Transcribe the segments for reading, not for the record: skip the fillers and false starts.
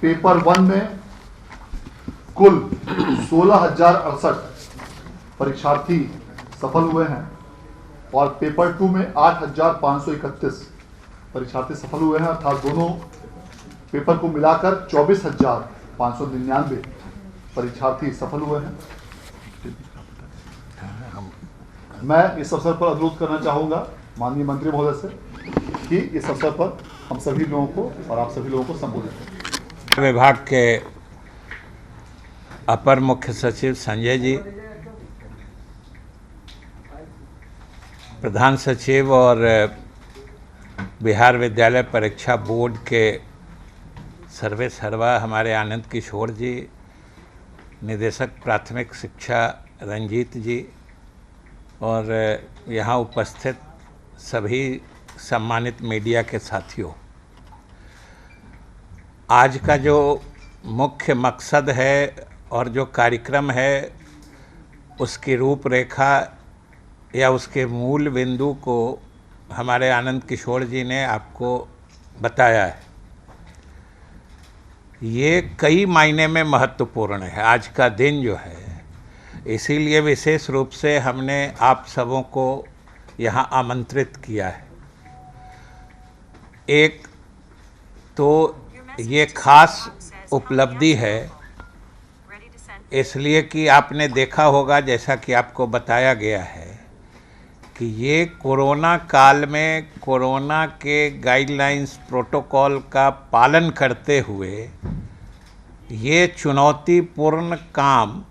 Paper 1 में कुल 16,068 परीक्षार्थी सफल हुए हैं और पेपर 2 में 8,531 परीक्षार्थी सफल हुए हैं, अर्थात दोनों पेपर को मिलाकर 24,599 परीक्षार्थी सफल हुए हैं। मैं इस अवसर पर अनुरोध करना चाहूँगा माननीय मंत्री महोदय से कि इस अवसर पर हम सभी लोगों को और आप सभी लोगों को संबोधित करें। विभाग के अपर मुख्य सचिव संजय जी, प्रधान सचिव और बिहार विद्यालय परीक्षा बोर्ड के सर्वे सर्वा हमारे आनंद किशोर जी, निदेशक प्राथमिक शिक्षा रंजीत जी और यहाँ उपस्थित सभी सम्मानित मीडिया के साथियों, आज का जो मुख्य मकसद है और जो कार्यक्रम है उसकी रूपरेखा या उसके मूल बिंदु को हमारे आनंद किशोर जी ने आपको बताया है। ये कई मायने में महत्वपूर्ण है आज का दिन जो है, इसीलिए विशेष रूप से हमने आप सबों को यहाँ आमंत्रित किया है। एक तो ये खास उपलब्धि है इसलिए कि आपने देखा होगा, जैसा कि आपको बताया गया है, कि ये कोरोना काल में कोरोना के गाइडलाइंस प्रोटोकॉल का पालन करते हुए ये चुनौतीपूर्ण काम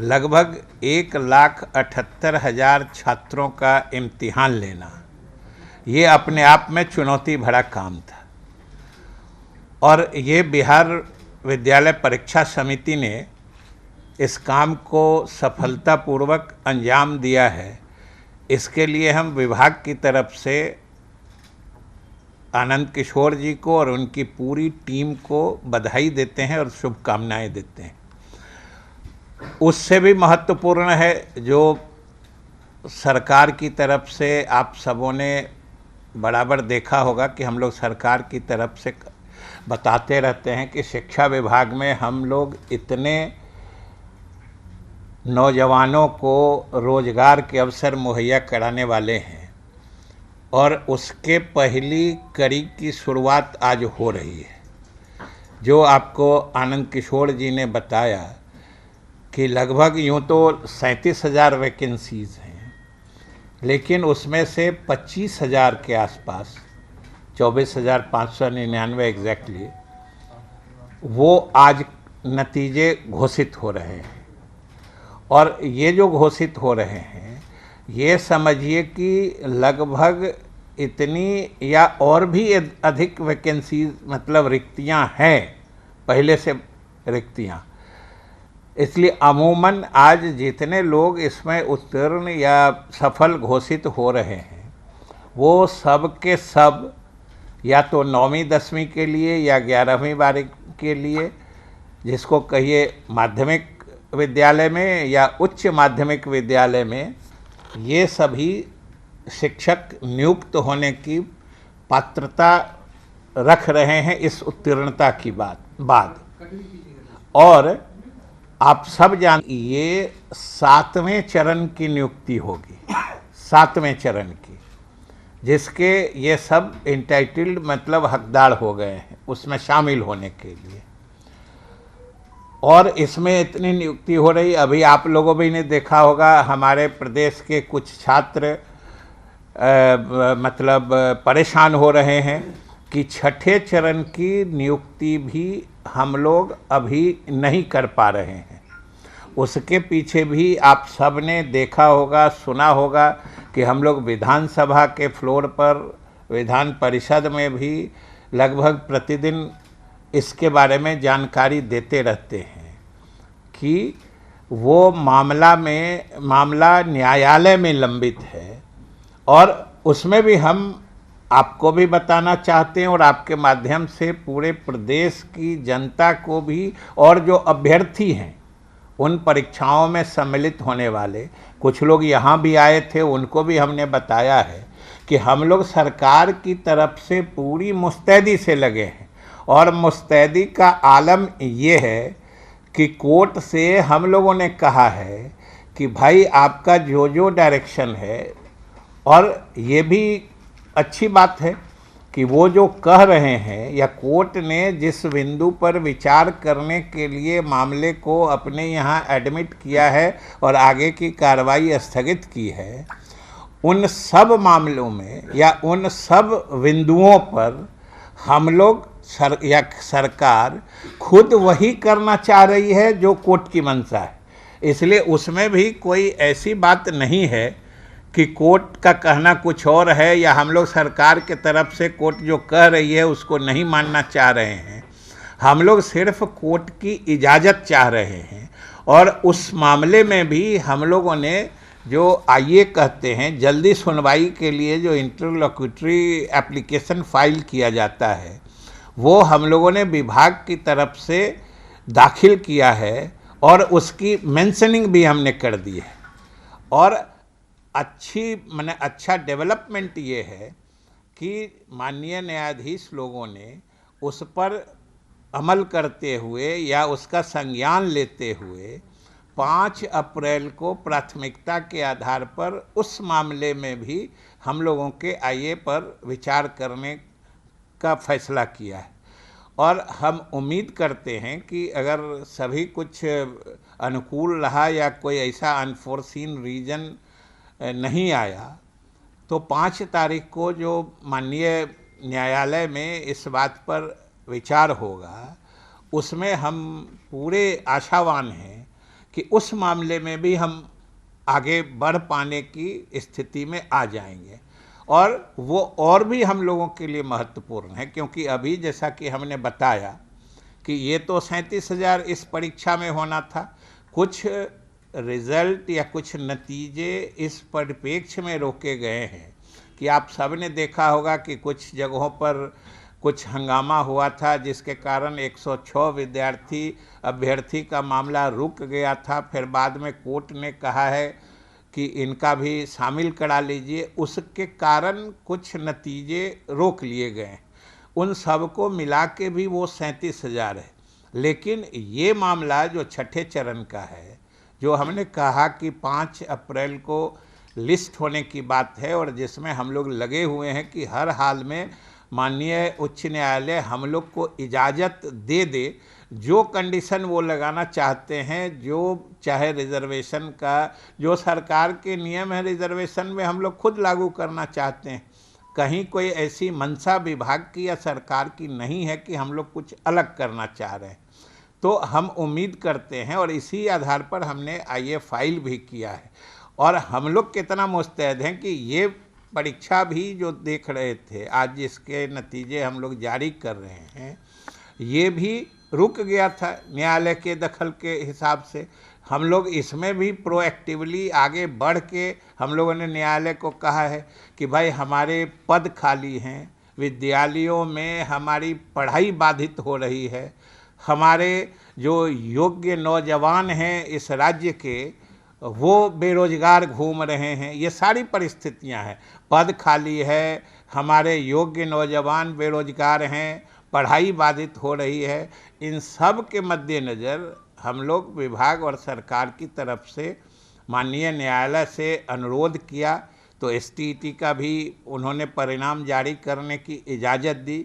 लगभग 1,78,000 छात्रों का इम्तिहान लेना, ये अपने आप में चुनौती भरा काम था। और ये बिहार विद्यालय परीक्षा समिति ने इस काम को सफलतापूर्वक अंजाम दिया है। इसके लिए हम विभाग की तरफ से आनंद किशोर जी को और उनकी पूरी टीम को बधाई देते हैं और शुभकामनाएं देते हैं। उससे भी महत्वपूर्ण है जो सरकार की तरफ से आप सबों ने बराबर देखा होगा कि हम लोग सरकार की तरफ से बताते रहते हैं कि शिक्षा विभाग में हम लोग इतने नौजवानों को रोजगार के अवसर मुहैया कराने वाले हैं और उसके पहली कड़ी की शुरुआत आज हो रही है। जो आपको आनंद किशोर जी ने बताया कि लगभग यूँ तो 37,000 वैकेंसीज़ हैं, लेकिन उसमें से 25,000 के आसपास, 24,599 एग्जैक्टली, वो आज नतीजे घोषित हो रहे हैं। और ये जो घोषित हो रहे हैं, ये समझिए कि लगभग इतनी या और भी अधिक वैकेंसीज, मतलब रिक्तियां हैं, पहले से रिक्तियां। इसलिए अमूमन आज जितने लोग इसमें उत्तीर्ण या सफल घोषित हो रहे हैं, वो सब के सब या तो 9वीं 10वीं के लिए या 11वीं 12वीं के लिए, जिसको कहिए माध्यमिक विद्यालय में या उच्च माध्यमिक विद्यालय में, ये सभी शिक्षक नियुक्त होने की पात्रता रख रहे हैं इस उत्तीर्णता की बाद। और आप सब ये 7वें चरण की नियुक्ति होगी, 7वें चरण की, जिसके ये सब इंटाइटल्ड मतलब हकदार हो गए हैं उसमें शामिल होने के लिए। और इसमें इतनी नियुक्ति हो रही, अभी आप लोगों भी ने देखा होगा हमारे प्रदेश के कुछ छात्र मतलब परेशान हो रहे हैं कि 6ठे चरण की नियुक्ति भी हम लोग अभी नहीं कर पा रहे हैं। उसके पीछे भी आप सब ने देखा होगा, सुना होगा कि हम लोग विधानसभा के फ्लोर पर, विधान परिषद में भी लगभग प्रतिदिन इसके बारे में जानकारी देते रहते हैं कि वो मामला न्यायालय में लंबित है। और उसमें भी हम आपको भी बताना चाहते हैं और आपके माध्यम से पूरे प्रदेश की जनता को भी, और जो अभ्यर्थी हैं उन परीक्षाओं में सम्मिलित होने वाले कुछ लोग यहाँ भी आए थे, उनको भी हमने बताया है कि हम लोग सरकार की तरफ से पूरी मुस्तैदी से लगे हैं और मुस्तैदी का आलम ये है कि कोर्ट से हम लोगों ने कहा है कि भाई आपका जो जो डायरेक्शन है, और ये भी अच्छी बात है कि वो जो कह रहे हैं या कोर्ट ने जिस बिंदु पर विचार करने के लिए मामले को अपने यहाँ एडमिट किया है और आगे की कार्रवाई स्थगित की है, उन सब मामलों में या उन सब बिंदुओं पर हम लोग सरकार खुद वही करना चाह रही है जो कोर्ट की मंशा है। इसलिए उसमें भी कोई ऐसी बात नहीं है कि कोर्ट का कहना कुछ और है या हम लोग सरकार के तरफ से कोर्ट जो कह रही है उसको नहीं मानना चाह रहे हैं। हम लोग सिर्फ कोर्ट की इजाज़त चाह रहे हैं। और उस मामले में भी हम लोगों ने जो आइए कहते हैं जल्दी सुनवाई के लिए जो इंटरलोक्यूटरी एप्लीकेशन फाइल किया जाता है, वो हम लोगों ने विभाग की तरफ से दाखिल किया है और उसकी मेंशनिंग भी हमने कर दी है। और अच्छा डेवलपमेंट ये है कि माननीय न्यायाधीश लोगों ने उस पर अमल करते हुए या उसका संज्ञान लेते हुए 5 अप्रैल को प्राथमिकता के आधार पर उस मामले में भी हम लोगों के आईए पर विचार करने का फैसला किया है। और हम उम्मीद करते हैं कि अगर सभी कुछ अनुकूल रहा या कोई ऐसा अनफोर्सीन रीजन नहीं आया तो 5 तारीख को जो माननीय न्यायालय में इस बात पर विचार होगा, उसमें हम पूरे आशावान हैं कि उस मामले में भी हम आगे बढ़ पाने की स्थिति में आ जाएंगे। और वो और भी हम लोगों के लिए महत्वपूर्ण है, क्योंकि अभी जैसा कि हमने बताया कि ये तो 37,000 इस परीक्षा में होना था। कुछ रिजल्ट या कुछ नतीजे इस परिप्रेक्ष्य में रोके गए हैं कि आप सब ने देखा होगा कि कुछ जगहों पर कुछ हंगामा हुआ था जिसके कारण 106 अभ्यर्थी का मामला रुक गया था। फिर बाद में कोर्ट ने कहा है कि इनका भी शामिल करा लीजिए, उसके कारण कुछ नतीजे रोक लिए गए। उन सब को मिला के भी वो 37,000 है। लेकिन ये मामला जो छठे चरण का है, जो हमने कहा कि 5 अप्रैल को लिस्ट होने की बात है और जिसमें हम लोग लगे हुए हैं कि हर हाल में माननीय उच्च न्यायालय हम लोग को इजाज़त दे दे, जो कंडीशन वो लगाना चाहते हैं, जो चाहे रिजर्वेशन का जो सरकार के नियम है रिजर्वेशन में हम लोग खुद लागू करना चाहते हैं। कहीं कोई ऐसी मंशा विभाग की या सरकार की नहीं है कि हम लोग कुछ अलग करना चाह रहे हैं। तो हम उम्मीद करते हैं और इसी आधार पर हमने आईए फाइल भी किया है। और हम लोग कितना मुस्तैद हैं कि ये परीक्षा भी जो देख रहे थे, आज जिसके नतीजे हम लोग जारी कर रहे हैं, ये भी रुक गया था न्यायालय के दखल के हिसाब से। हम लोग इसमें भी प्रोएक्टिवली आगे बढ़ के हम लोगों ने न्यायालय को कहा है कि भाई हमारे पद खाली हैं, विद्यालयों में हमारी पढ़ाई बाधित हो रही है, हमारे जो योग्य नौजवान हैं इस राज्य के वो बेरोजगार घूम रहे हैं, ये सारी परिस्थितियां हैं। पद खाली है, हमारे योग्य नौजवान बेरोजगार हैं, पढ़ाई बाधित हो रही है। इन सब के मद्देनज़र हम लोग विभाग और सरकार की तरफ से माननीय न्यायालय से अनुरोध किया तो एसटीईटी का भी उन्होंने परिणाम जारी करने की इजाज़त दी,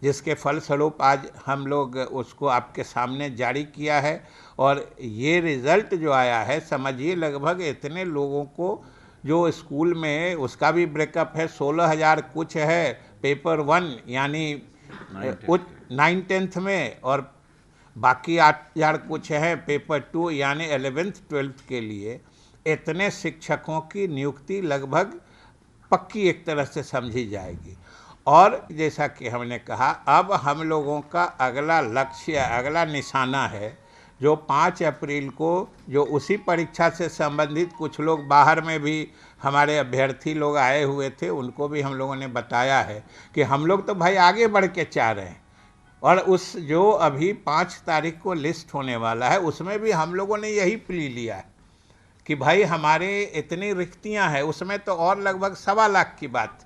जिसके फलस्वरूप आज हम लोग उसको आपके सामने जारी किया है। और ये रिज़ल्ट जो आया है, समझिए लगभग इतने लोगों को जो स्कूल में उसका भी ब्रेकअप है, 16,000 कुछ है पेपर 1 यानी 9-10 में, और बाकी 8,000 कुछ है पेपर 2 यानी 11th-12th के लिए। इतने शिक्षकों की नियुक्ति लगभग पक्की एक तरह से समझी जाएगी। और जैसा कि हमने कहा, अब हम लोगों का अगला लक्ष्य, अगला निशाना है जो 5 अप्रैल को जो उसी परीक्षा से संबंधित कुछ लोग बाहर में भी हमारे अभ्यर्थी लोग आए हुए थे, उनको भी हम लोगों ने बताया है कि हम लोग तो भाई आगे बढ़ के चाह रहे हैं। और उस जो अभी 5 तारीख को लिस्ट होने वाला है उसमें भी हम लोगों ने यही प्ली लिया है कि भाई हमारे इतनी रिक्तियां हैं, उसमें तो और लगभग 1.25 लाख की बात,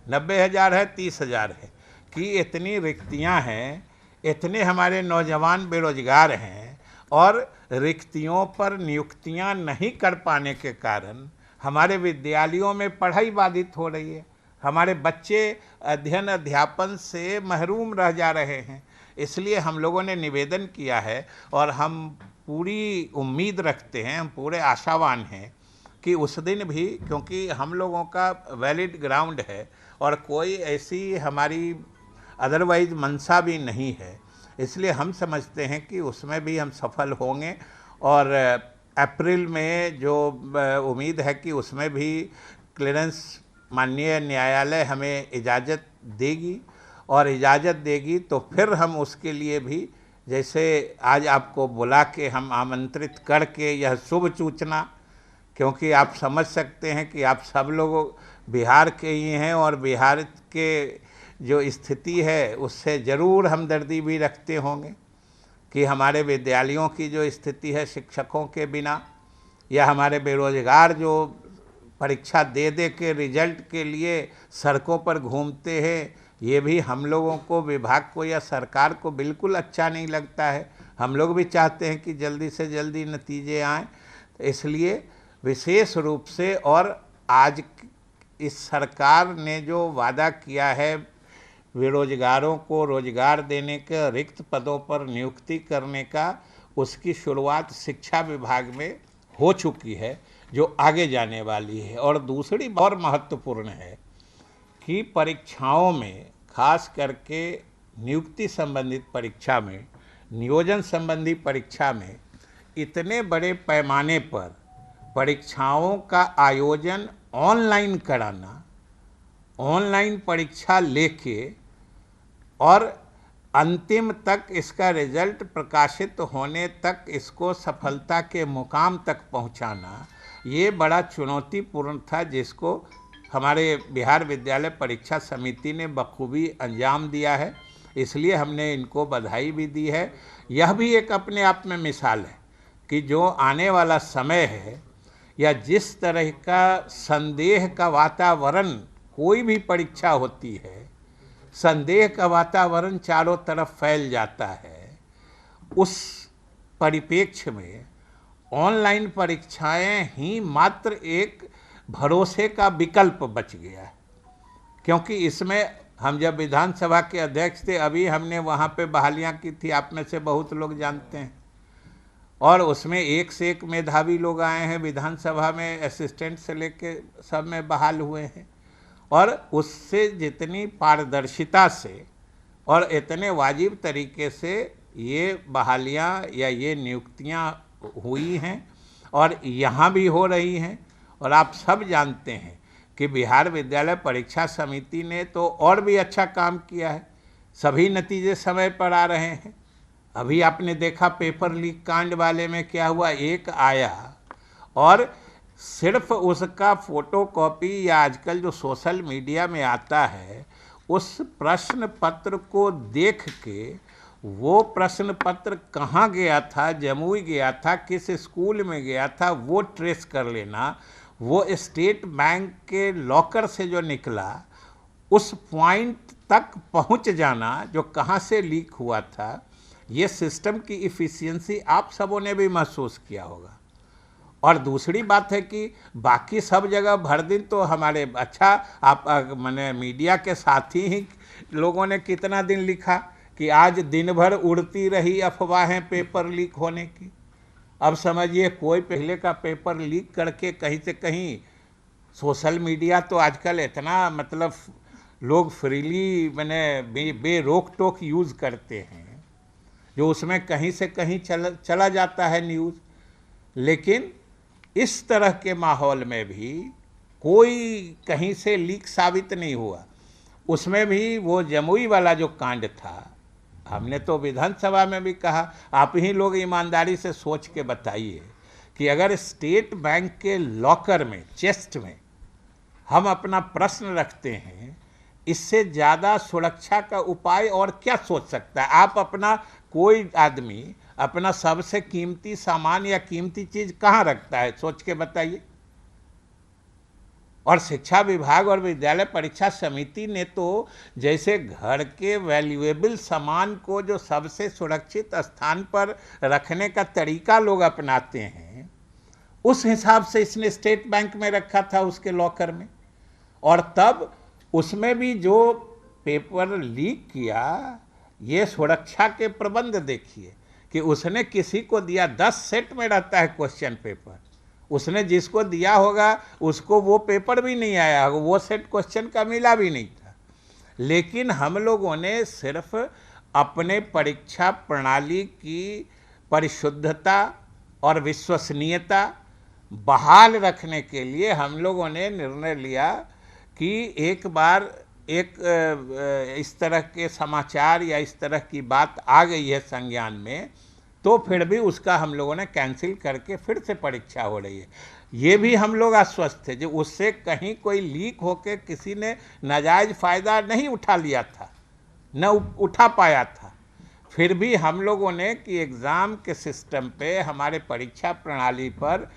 90,000 है, 30,000 है कि इतनी रिक्तियां हैं इतने हमारे नौजवान बेरोजगार हैं और रिक्तियों पर नियुक्तियां नहीं कर पाने के कारण हमारे विद्यालयों में पढ़ाई बाधित हो रही है। हमारे बच्चे अध्ययन अध्यापन से महरूम रह जा रहे हैं। इसलिए हम लोगों ने निवेदन किया है और हम पूरी उम्मीद रखते हैं, हम पूरे आशावान हैं कि उस दिन भी, क्योंकि हम लोगों का वैलिड ग्राउंड है और कोई ऐसी हमारी अदरवाइज मंशा भी नहीं है, इसलिए हम समझते हैं कि उसमें भी हम सफल होंगे और अप्रैल में जो उम्मीद है कि उसमें भी क्लियरेंस माननीय न्यायालय हमें इजाज़त देगी और इजाज़त देगी तो फिर हम उसके लिए भी, जैसे आज आपको बुला के हम आमंत्रित करके यह शुभ सूचना, क्योंकि आप समझ सकते हैं कि आप सब लोग बिहार के ही हैं और बिहार के जो स्थिति है उससे ज़रूर हमदर्दी भी रखते होंगे कि हमारे विद्यालयों की जो स्थिति है शिक्षकों के बिना, या हमारे बेरोजगार जो परीक्षा दे दे के रिजल्ट के लिए सड़कों पर घूमते हैं, ये भी हम लोगों को, विभाग को या सरकार को बिल्कुल अच्छा नहीं लगता है। हम लोग भी चाहते हैं कि जल्दी से जल्दी नतीजे आएँ। तो इसलिए विशेष रूप से, और आज इस सरकार ने जो वादा किया है बेरोजगारों को रोजगार देने के, रिक्त पदों पर नियुक्ति करने का, उसकी शुरुआत शिक्षा विभाग में हो चुकी है जो आगे जाने वाली है। और दूसरी और महत्वपूर्ण है कि परीक्षाओं में, खास करके नियुक्ति संबंधित परीक्षा में, नियोजन संबंधी परीक्षा में इतने बड़े पैमाने पर परीक्षाओं का आयोजन ऑनलाइन कराना, ऑनलाइन परीक्षा लेके और अंतिम तक इसका रिजल्ट प्रकाशित होने तक इसको सफलता के मुकाम तक पहुंचाना, ये बड़ा चुनौतीपूर्ण था, जिसको हमारे बिहार विद्यालय परीक्षा समिति ने बखूबी अंजाम दिया है। इसलिए हमने इनको बधाई भी दी है। यह भी एक अपने आप में मिसाल है कि जो आने वाला समय है, या जिस तरह का संदेह का वातावरण, कोई भी परीक्षा होती है, संदेह का वातावरण चारों तरफ फैल जाता है, उस परिप्रेक्ष्य में ऑनलाइन परीक्षाएं ही मात्र एक भरोसे का विकल्प बच गया है। क्योंकि इसमें हम जब विधानसभा के अध्यक्ष थे, अभी हमने वहाँ पे बहालियाँ की थी, आप में से बहुत लोग जानते हैं, और उसमें एक से एक मेधावी लोग आए हैं विधानसभा में, असिस्टेंट से लेके सब में बहाल हुए हैं। और उससे जितनी पारदर्शिता से और इतने वाजिब तरीके से ये बहालियाँ या ये नियुक्तियाँ हुई हैं और यहाँ भी हो रही हैं। और आप सब जानते हैं कि बिहार विद्यालय परीक्षा समिति ने तो और भी अच्छा काम किया है, सभी नतीजे समय पर आ रहे हैं। अभी आपने देखा पेपर लीक कांड वाले में क्या हुआ, एक आया और सिर्फ उसका फोटोकॉपी या आजकल जो सोशल मीडिया में आता है, उस प्रश्न पत्र को देख के, वो प्रश्न पत्र कहाँ गया था, जमुई गया था, किस स्कूल में गया था, वो ट्रेस कर लेना, वो स्टेट बैंक के लॉकर से जो निकला उस पॉइंट तक पहुंच जाना जो कहाँ से लीक हुआ था, ये सिस्टम की इफ़िशियंसी आप सबों ने भी महसूस किया होगा। और दूसरी बात है कि बाकी सब जगह भर दिन तो हमारे, अच्छा आप मैंने मीडिया के साथी ही लोगों ने कितना दिन लिखा कि आज दिन भर उड़ती रही अफवाहें पेपर लीक होने की। अब समझिए कोई पहले का पेपर लीक करके कहीं से कहीं, सोशल मीडिया तो आजकल इतना मतलब लोग फ्रीली मैंने बेरोक टोक यूज़ करते हैं, जो उसमें कहीं से कहीं चला जाता है न्यूज़। लेकिन इस तरह के माहौल में भी कोई कहीं से लीक साबित नहीं हुआ। उसमें भी वो जमुई वाला जो कांड था, हमने तो विधानसभा में भी कहा, आप ही लोग ईमानदारी से सोच के बताइए कि अगर स्टेट बैंक के लॉकर में, चेस्ट में हम अपना प्रश्न रखते हैं, इससे ज़्यादा सुरक्षा का उपाय और क्या सोच सकता है? आप अपना, कोई आदमी अपना सबसे कीमती सामान या कीमती चीज़ कहाँ रखता है, सोच के बताइए। और शिक्षा विभाग और विद्यालय परीक्षा समिति ने तो जैसे घर के वैल्यूएबल सामान को जो सबसे सुरक्षित स्थान पर रखने का तरीका लोग अपनाते हैं, उस हिसाब से इसने स्टेट बैंक में रखा था उसके लॉकर में। और तब उसमें भी जो पेपर लीक किया, ये सुरक्षा के प्रबंध देखिए कि उसने किसी को दिया, 10 सेट में रहता है क्वेश्चन पेपर, उसने जिसको दिया होगा उसको वो पेपर भी नहीं आया होगा, वो सेट क्वेश्चन का मिला भी नहीं था। लेकिन हम लोगों ने सिर्फ अपने परीक्षा प्रणाली की परिशुद्धता और विश्वसनीयता बहाल रखने के लिए हम लोगों ने निर्णय लिया कि एक बार इस तरह के समाचार या इस तरह की बात आ गई है संज्ञान में, तो फिर भी उसका हम लोगों ने कैंसिल करके फिर से परीक्षा हो रही है। ये भी हम लोग आश्वस्त थे जो उससे कहीं कोई लीक होकर किसी ने नाजायज फ़ायदा नहीं उठा लिया था, न उठा पाया था। फिर भी हम लोगों ने कि एग्ज़ाम के सिस्टम पे, हमारे परीक्षा प्रणाली पर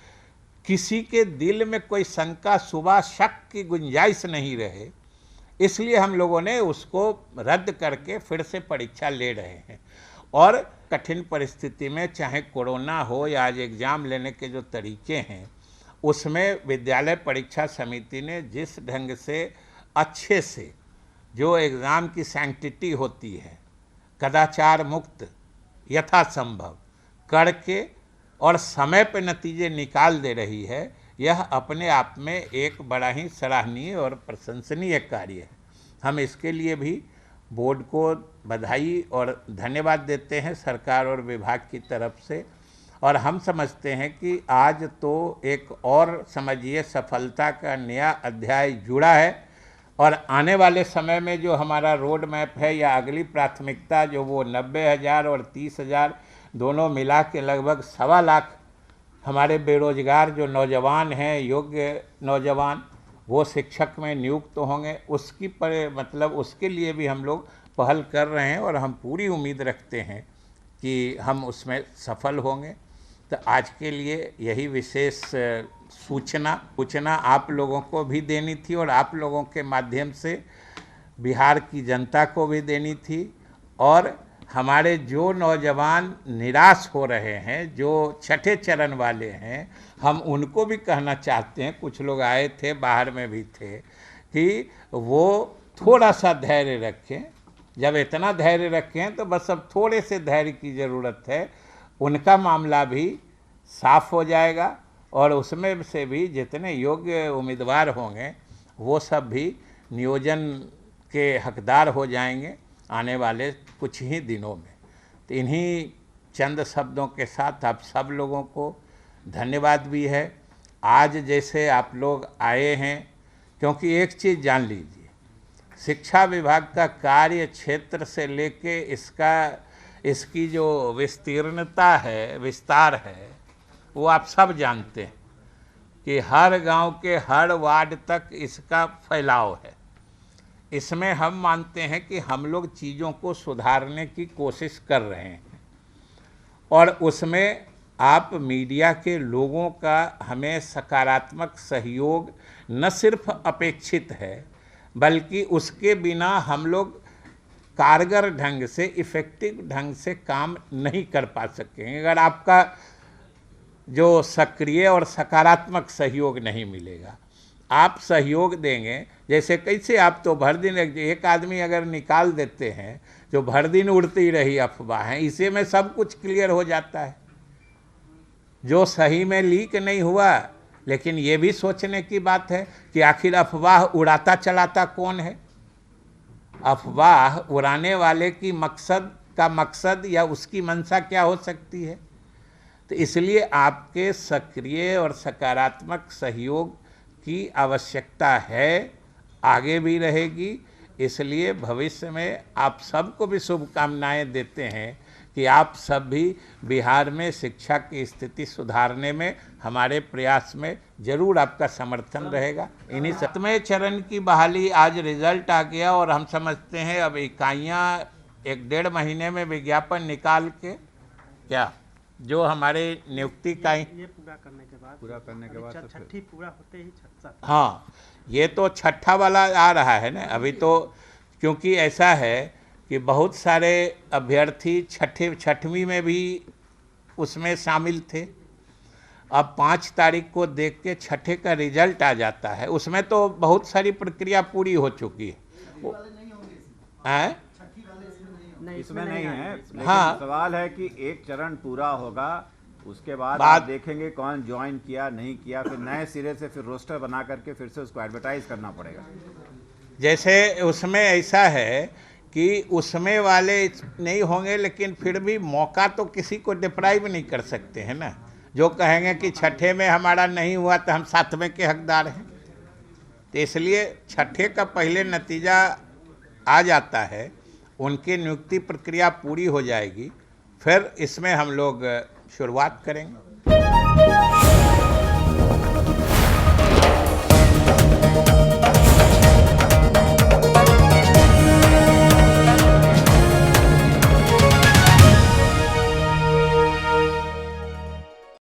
किसी के दिल में कोई शंका, शुबा, शक की गुंजाइश नहीं रहे, इसलिए हम लोगों ने उसको रद्द करके फिर से परीक्षा ले रहे हैं। और कठिन परिस्थिति में, चाहे कोरोना हो या आज एग्ज़ाम लेने के जो तरीके हैं, उसमें विद्यालय परीक्षा समिति ने जिस ढंग से अच्छे से जो एग्ज़ाम की सैंक्टिटी होती है, कदाचार मुक्त यथासंभव करके और समय पर नतीजे निकाल दे रही है, यह अपने आप में एक बड़ा ही सराहनीय और प्रशंसनीय कार्य है। हम इसके लिए भी बोर्ड को बधाई और धन्यवाद देते हैं सरकार और विभाग की तरफ से। और हम समझते हैं कि आज तो एक और समझिए सफलता का नया अध्याय जुड़ा है, और आने वाले समय में जो हमारा रोड मैप है या अगली प्राथमिकता जो वो 90,000 और 30,000 दोनों मिला के लगभग 1.25 लाख हमारे बेरोजगार जो नौजवान हैं, योग्य नौजवान, वो शिक्षक में नियुक्त होंगे, उसकी मतलब उसके लिए भी हम लोग पहल कर रहे हैं और हम पूरी उम्मीद रखते हैं कि हम उसमें सफल होंगे। तो आज के लिए यही विशेष सूचना आप लोगों को भी देनी थी और आप लोगों के माध्यम से बिहार की जनता को भी देनी थी। और हमारे जो नौजवान निराश हो रहे हैं, जो छठे चरण वाले हैं, हम उनको भी कहना चाहते हैं, कुछ लोग आए थे, बाहर में भी थे, कि वो थोड़ा सा धैर्य रखें। जब इतना धैर्य रखें तो बस अब थोड़े से धैर्य की ज़रूरत है, उनका मामला भी साफ हो जाएगा और उसमें से भी जितने योग्य उम्मीदवार होंगे वो सब भी नियोजन के हकदार हो जाएंगे आने वाले कुछ ही दिनों में। तो इन्हीं चंद शब्दों के साथ आप सब लोगों को धन्यवाद भी है। आज जैसे आप लोग आए हैं, क्योंकि एक चीज़ जान लीजिए, शिक्षा विभाग का कार्य क्षेत्र से लेके इसकी जो विस्तीर्णता है, विस्तार है, वो आप सब जानते हैं कि हर गांव के हर वार्ड तक इसका फैलाव है। इसमें हम मानते हैं कि हम लोग चीज़ों को सुधारने की कोशिश कर रहे हैं और उसमें आप मीडिया के लोगों का हमें सकारात्मक सहयोग न सिर्फ अपेक्षित है, बल्कि उसके बिना हम लोग कारगर ढंग से, इफ़ेक्टिव ढंग से काम नहीं कर पा सकेंगे अगर आपका जो सक्रिय और सकारात्मक सहयोग नहीं मिलेगा। आप सहयोग देंगे, जैसे कैसे आप तो भर दिन एक आदमी अगर निकाल देते हैं जो भर दिन उड़ती रही अफवाहें, इसी में सब कुछ क्लियर हो जाता है। जो सही में लीक नहीं हुआ, लेकिन ये भी सोचने की बात है कि आखिर अफवाह उड़ाता चलाता कौन है। अफवाह उड़ाने वाले की मकसद या उसकी मंशा क्या हो सकती है। तो इसलिए आपके सक्रिय और सकारात्मक सहयोग की आवश्यकता है, आगे भी रहेगी। इसलिए भविष्य में आप सबको भी शुभकामनाएं देते हैं कि आप सब भी बिहार में शिक्षा की स्थिति सुधारने में हमारे प्रयास में जरूर आपका समर्थन रहेगा। इन्हीं 7वें चरण की बहाली आज रिजल्ट आ गया और हम समझते हैं अब इकाइयाँ 1-1.5 महीने में विज्ञापन निकाल के क्या जो हमारे नियुक्ति का ये पूरा करने के बाद तो फिर छठी पूरा होते ही छठ हाँ, ये तो छठा वाला आ रहा है ना अभी तो, क्योंकि ऐसा है कि बहुत सारे अभ्यर्थी छठवीं में भी उसमें शामिल थे। अब 5 तारीख को देख के छठे का रिजल्ट आ जाता है, उसमें तो बहुत सारी प्रक्रिया पूरी हो चुकी है। हैं? इसमें नहीं है, लेकिन हाँ। सवाल है कि एक चरण पूरा होगा, उसके बाद बात- आप देखेंगे कौन ज्वाइन किया नहीं किया, फिर नए सिरे से फिर रोस्टर बना करके फिर से उसको एडवर्टाइज करना पड़ेगा। जैसे उसमें ऐसा है कि उसमें वाले नहीं होंगे, लेकिन फिर भी मौका तो किसी को डिप्राइव नहीं कर सकते हैं ना। जो कहेंगे कि छठे में हमारा नहीं हुआ तो हम 7वें के हकदार हैं, तो इसलिए छठे का पहले नतीजा आ जाता है, उनकी नियुक्ति प्रक्रिया पूरी हो जाएगी, फिर इसमें हम लोग शुरुआत करेंगे।